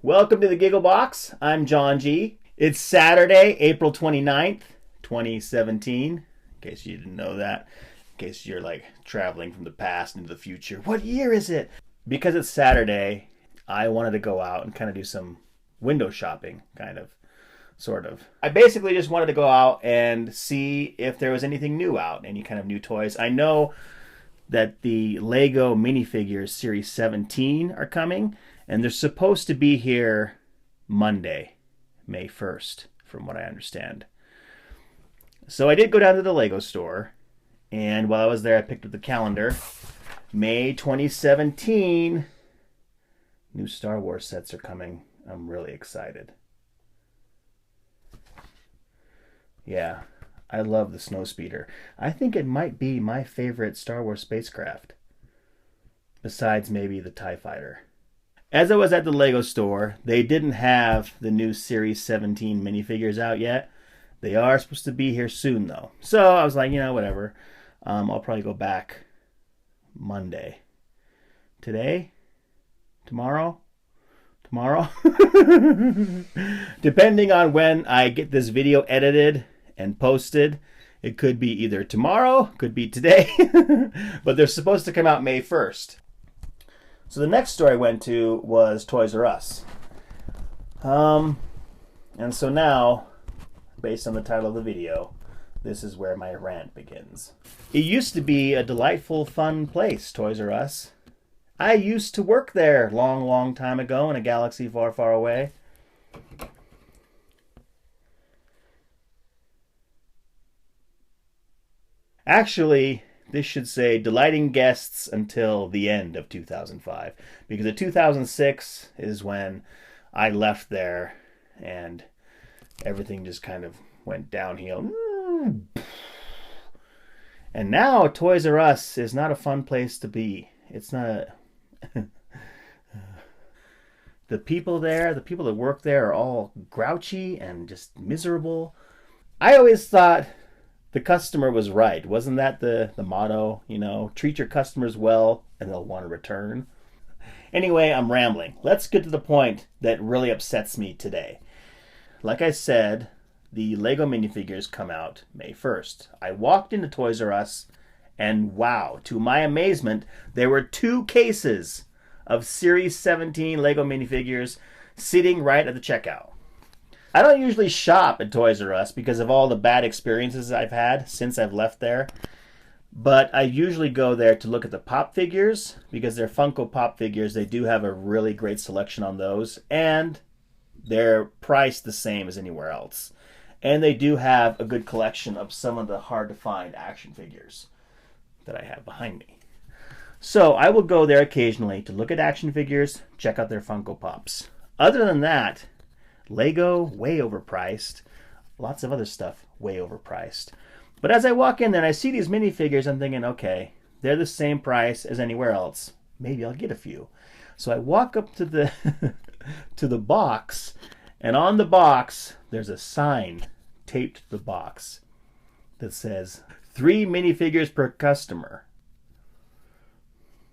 Welcome to the Giggle Box. I'm John G. It's Saturday, April 29th, 2017. In case you didn't know that. In case you're like traveling from the past into the future. What year is it? Because it's Saturday, I wanted to go out and kind of do some window shopping, sort of. I basically just wanted to go out and see if there was anything new out, any kind of new toys. I know that the Lego Minifigures Series 17 are coming, and they're supposed to be here Monday, May 1st, from what I understand. So I did go down to the Lego store, and while I was there, I picked up the calendar. May 2017, new Star Wars sets are coming. I'm really excited. Yeah, I love the Snowspeeder. I think it might be my favorite Star Wars spacecraft, besides maybe the TIE Fighter. As I was at the Lego store, they didn't have the new Series 17 minifigures out yet. They are supposed to be here soon, though. So I was like, whatever. I'll probably go back Monday. Today? Tomorrow? Depending on when I get this video edited and posted, it could be either tomorrow, could be today, but they're supposed to come out May 1st. So the next store I went to was Toys R Us. And so now, based on the title of the video, this is where my rant begins. It used to be a delightful, fun place, Toys R Us. I used to work there long, long time ago in a galaxy far, far away. Actually, this should say delighting guests until the end of 2005. Because in 2006 is when I left there and everything just kind of went downhill. And now Toys R Us is not a fun place to be. It's not. The people there, the people that work there are all grouchy and just miserable. I always thought the customer was right. Wasn't that the motto? Treat your customers well and they'll want to return. Anyway, I'm rambling. Let's get to the point that really upsets me today. Like I said, the Lego minifigures come out May 1st. I walked into Toys R Us and wow, to my amazement, there were 2 cases of Series 17 Lego minifigures sitting right at the checkout. I don't usually shop at Toys R Us because of all the bad experiences I've had since I've left there. But I usually go there to look at the Pop figures because they're Funko Pop figures. They do have a really great selection on those. And they're priced the same as anywhere else. And they do have a good collection of some of the hard-to-find action figures that I have behind me. So I will go there occasionally to look at action figures, check out their Funko Pops. Other than that, Lego, way overpriced. Lots of other stuff, way overpriced. But as I walk in there and I see these minifigures, I'm thinking, okay, they're the same price as anywhere else. Maybe I'll get a few. So I walk up to the to the box, and on the box, there's a sign taped to the box that says, 3 minifigures per customer.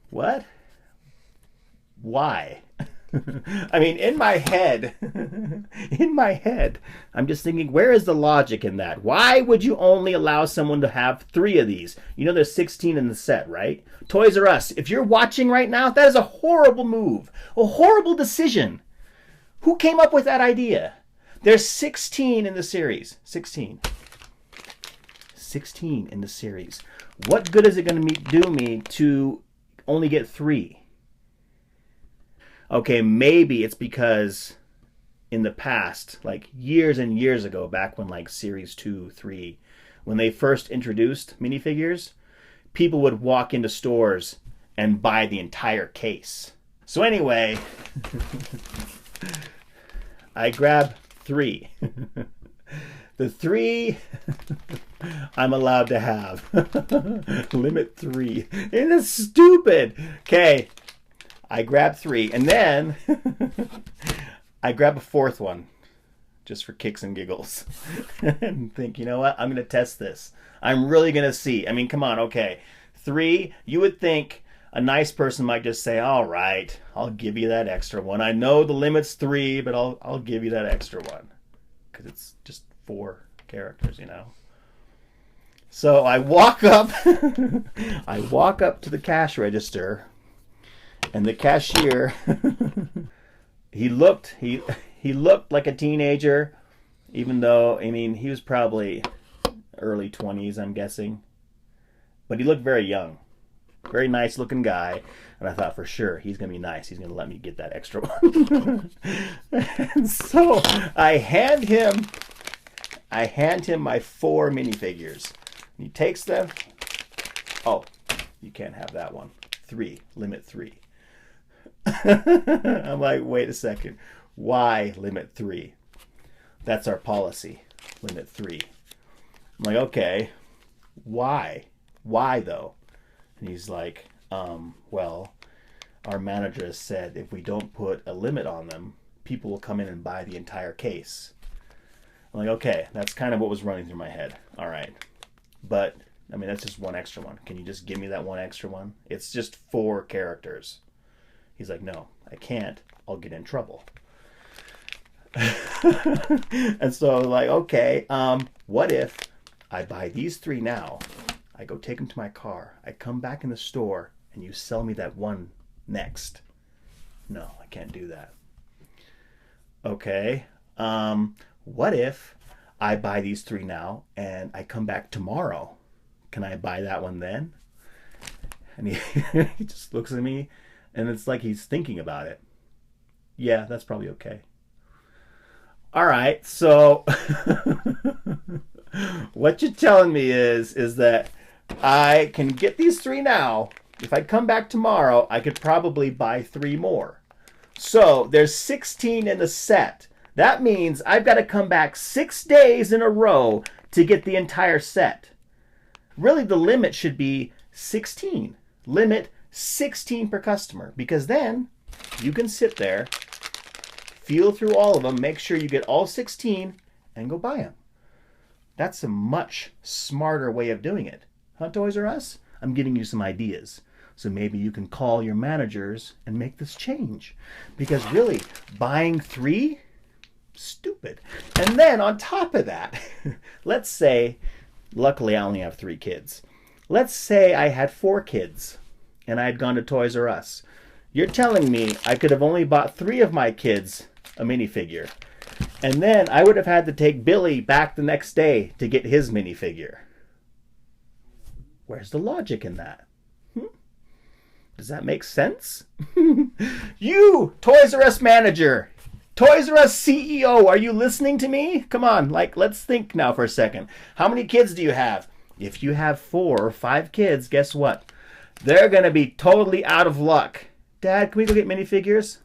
What? Why? I mean, in my head, I'm just thinking, where is the logic in that? Why would you only allow someone to have 3 of these? There's 16 in the set, right? Toys R Us, if you're watching right now, that is a horrible move. A horrible decision. Who came up with that idea? There's 16 in the series. 16 in the series. What good is it going to do me to only get 3? Okay, maybe it's because in the past, like years and years ago, back when like Series 2, 3, when they first introduced minifigures, people would walk into stores and buy the entire case. So anyway, I grab 3. The 3 I'm allowed to have. Limit 3. It is stupid. Okay. I grab 3, and then I grab a 4th one, just for kicks and giggles, and think, you know what, I'm going to test this. I'm really going to see. I mean, come on, okay. 3, you would think a nice person might just say, all right, I'll give you that extra one. I know the limit's 3, but I'll give you that extra one. Because it's just 4 characters, you know. So I walk up I walk up to the cash register, and the cashier he looked like a teenager, even though, I mean, he was probably early 20s, I'm guessing. But he looked very young. Very nice looking guy. And I thought, for sure, he's going to be nice. He's going to let me get that extra one. And so I hand him my 4 minifigures. He takes them. Oh, you can't have that one. 3. Limit 3. I'm like, wait a second. Why limit 3? That's our policy. Limit 3. I'm like, okay. Why? Why though? And he's like, well, our manager has said if we don't put a limit on them, people will come in and buy the entire case. I'm like, okay, that's kind of what was running through my head. All right. But, I mean, that's just 1 extra one. Can you just give me that 1 extra one? It's just 4 characters. He's like, no, I can't. I'll get in trouble. And so, like, okay, what if I buy these 3 now? I go take them to my car. I come back in the store, and you sell me that 1 next. No, I can't do that. Okay, what if I buy these 3 now, and I come back tomorrow? Can I buy that one then? And he just looks at me, and it's like he's thinking about it. Yeah, that's probably okay. All right, so what you're telling me is that I can get these 3 now. If I come back tomorrow, I could probably buy 3 more. So there's 16 in the set. That means I've got to come back 6 days in a row to get the entire set. Really, the limit should be 16. Limit 16 per customer, because then you can sit there, feel through all of them, make sure you get all 16, and go buy them. That's a much smarter way of doing it. Huh, Toys R Us? I'm giving you some ideas. So maybe you can call your managers and make this change. Because really, buying 3? Stupid. And then on top of that, let's say, luckily I only have 3 kids. Let's say I had 4 kids and I had gone to Toys R Us. You're telling me I could have only bought 3 of my kids a minifigure. And then I would have had to take Billy back the next day to get his minifigure. Where's the logic in that? Does that make sense? You, Toys R Us manager, Toys R Us CEO, are you listening to me? Come on, let's think now for a second. How many kids do you have? If you have 4 or 5 kids, guess what? They're going to be totally out of luck. Dad, can we go get minifigures?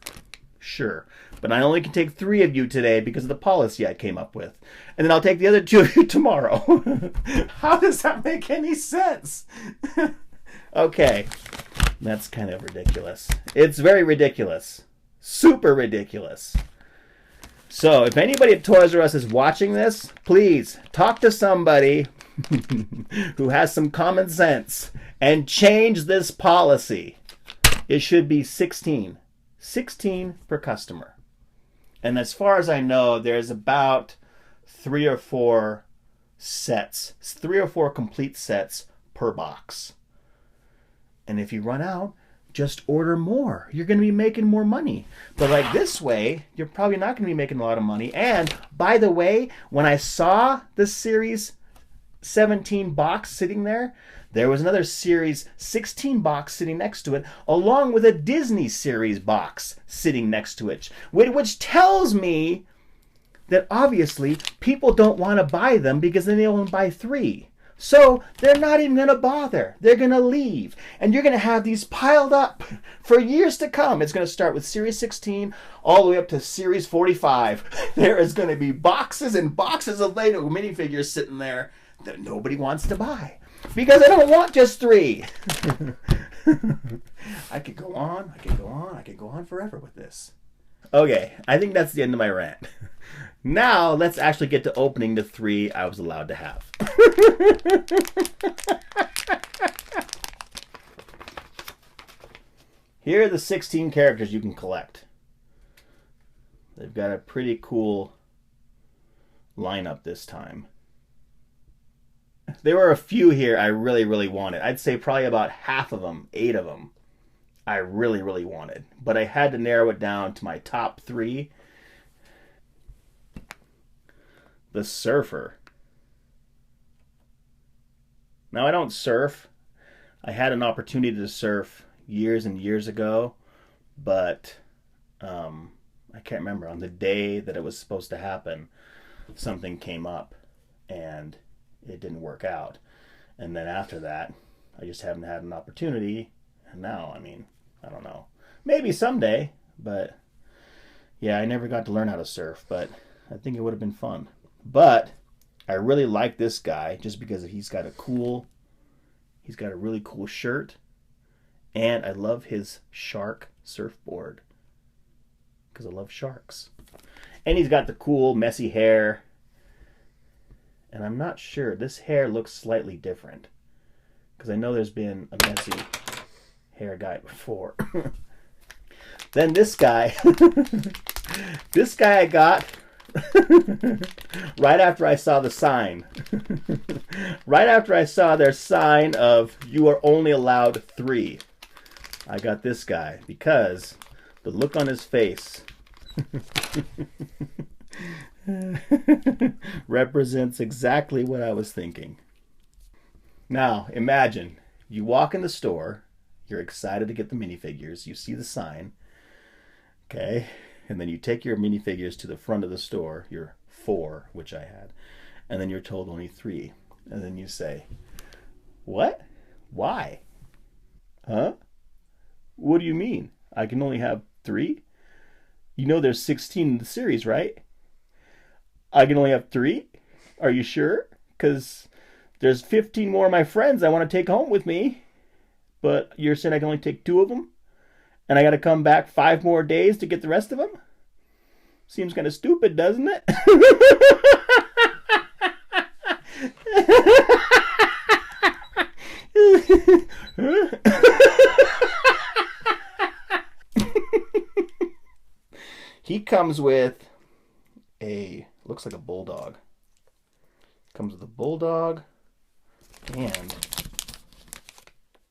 Sure. But I only can take 3 of you today because of the policy I came up with. And then I'll take the other 2 of you tomorrow. How does that make any sense? Okay. That's kind of ridiculous. It's very ridiculous. Super ridiculous. So if anybody at Toys R Us is watching this, please talk to somebody who has some common sense and change this policy. It should be 16. 16 per customer. And as far as I know, there's about 3 or 4 sets, 3 or 4 complete sets per box. And if you run out, just order more. You're going to be making more money. But like this way, you're probably not going to be making a lot of money. And by the way, when I saw the Series 17 box sitting there, there was another Series 16 box sitting next to it, along with a Disney Series box sitting next to it, which tells me that obviously people don't want to buy them because then they only buy 3. So they're not even going to bother. They're going to leave. And you're going to have these piled up for years to come. It's going to start with Series 16 all the way up to Series 45. There is going to be boxes and boxes of Lego minifigures sitting there that nobody wants to buy. Because I don't want just 3. I could go on, I could go on, I could go on forever with this. Okay, I think that's the end of my rant. Now, let's actually get to opening the 3 I was allowed to have. Here are the 16 characters you can collect. They've got a pretty cool lineup this time. There were a few here I really, really wanted. I'd say probably about half of them, 8 of them, I really, really wanted. But I had to narrow it down to my top 3. The Surfer. Now, I don't surf. I had an opportunity to surf years and years ago, but I can't remember. On the day that it was supposed to happen, something came up and it didn't work out. And then after that, I just haven't had an opportunity. And now, I mean, I don't know. Maybe someday, but yeah, I never got to learn how to surf, but I think it would have been fun. But I really like this guy just because he's got a really cool shirt, and I love his shark surfboard because I love sharks. And he's got the cool messy hair, and I'm not sure, this hair looks slightly different because I know there's been a messy hair guy before. Then this guy this guy I got right after I saw the sign. Right after I saw their sign of you are only allowed 3. I got this guy because the look on his face represents exactly what I was thinking. Now, imagine you walk in the store, you're excited to get the minifigures, you see the sign, okay? And then you take your minifigures to the front of the store, your 4, which I had, and then you're told only 3. And then you say, what? Why? Huh? What do you mean? I can only have 3? You know there's 16 in the series, right? I can only have 3? Are you sure? Because there's 15 more of my friends I want to take home with me. But you're saying I can only take 2 of them? And I got to come back 5 more days to get the rest of them? Seems kind of stupid, doesn't it? He comes with looks like a bulldog. Comes with a bulldog and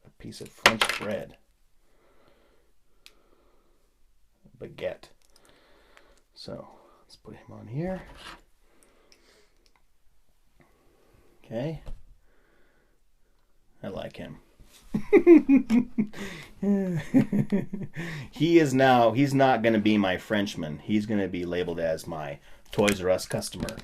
a piece of French bread. Baguette. So let's put him on here. Okay. I like him. He's not going to be my Frenchman. He's going to be labeled as my Toys R Us customer.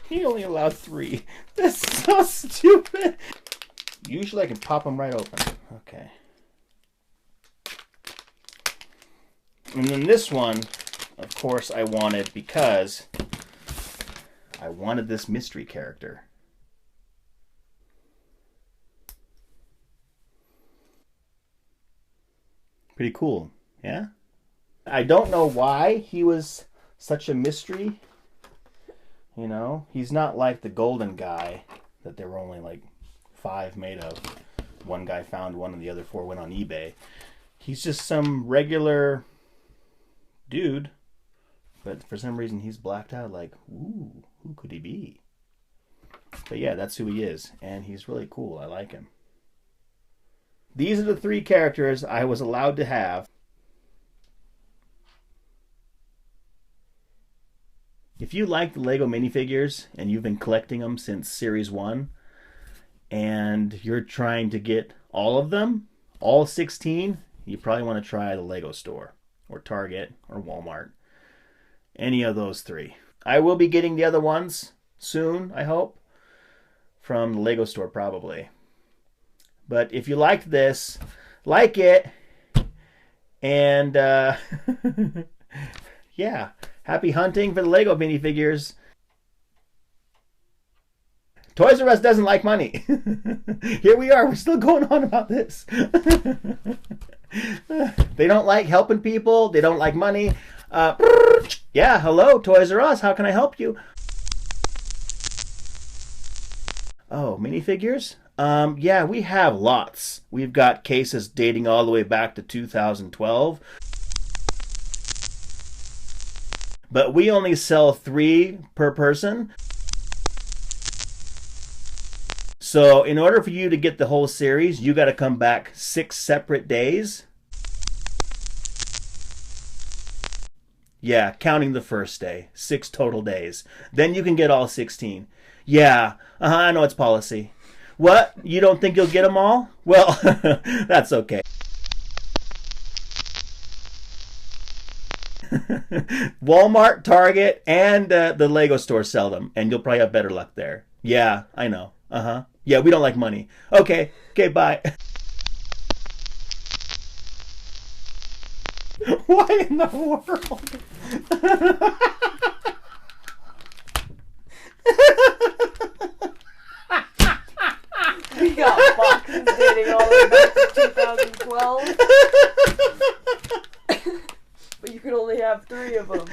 He only allowed 3. That's so stupid. Usually I can pop them right open. Okay. And then this one, of course, I wanted because I wanted this mystery character. Pretty cool, yeah? I don't know why he was such a mystery. You know, he's not like the golden guy that there were only like 5 made of. One guy found one and the other 4 went on eBay. He's just some regular dude, but for some reason he's blacked out. Like, ooh, who could he be? But yeah, that's who he is, and he's really cool. I like him. These are the 3 characters I was allowed to have. If you like the Lego minifigures and you've been collecting them since Series 1 and you're trying to get all of them, all 16, you probably want to try the Lego store or Target or Walmart. Any of those 3. I will be getting the other ones soon, I hope, from the Lego store probably. But if you liked this, like it, and yeah, happy hunting for the Lego minifigures. Toys R Us doesn't like money. Here we are, we're still going on about this. They don't like helping people, they don't like money. Yeah, hello, Toys R Us, how can I help you? Oh, minifigures? Yeah, we have lots. We've got cases dating all the way back to 2012. But we only sell 3 per person. So in order for you to get the whole series, you got to come back 6 separate days. Yeah, counting the first day. 6 total days. Then you can get all 16. Yeah, I know it's policy. What? You don't think you'll get them all? Well, that's okay. Walmart, Target, and the Lego store sell them, and you'll probably have better luck there. Yeah, I know. Yeah, we don't like money. Okay, bye. What in the world? We got boxes dating all the way back to 2012. But you can only have 3 of them.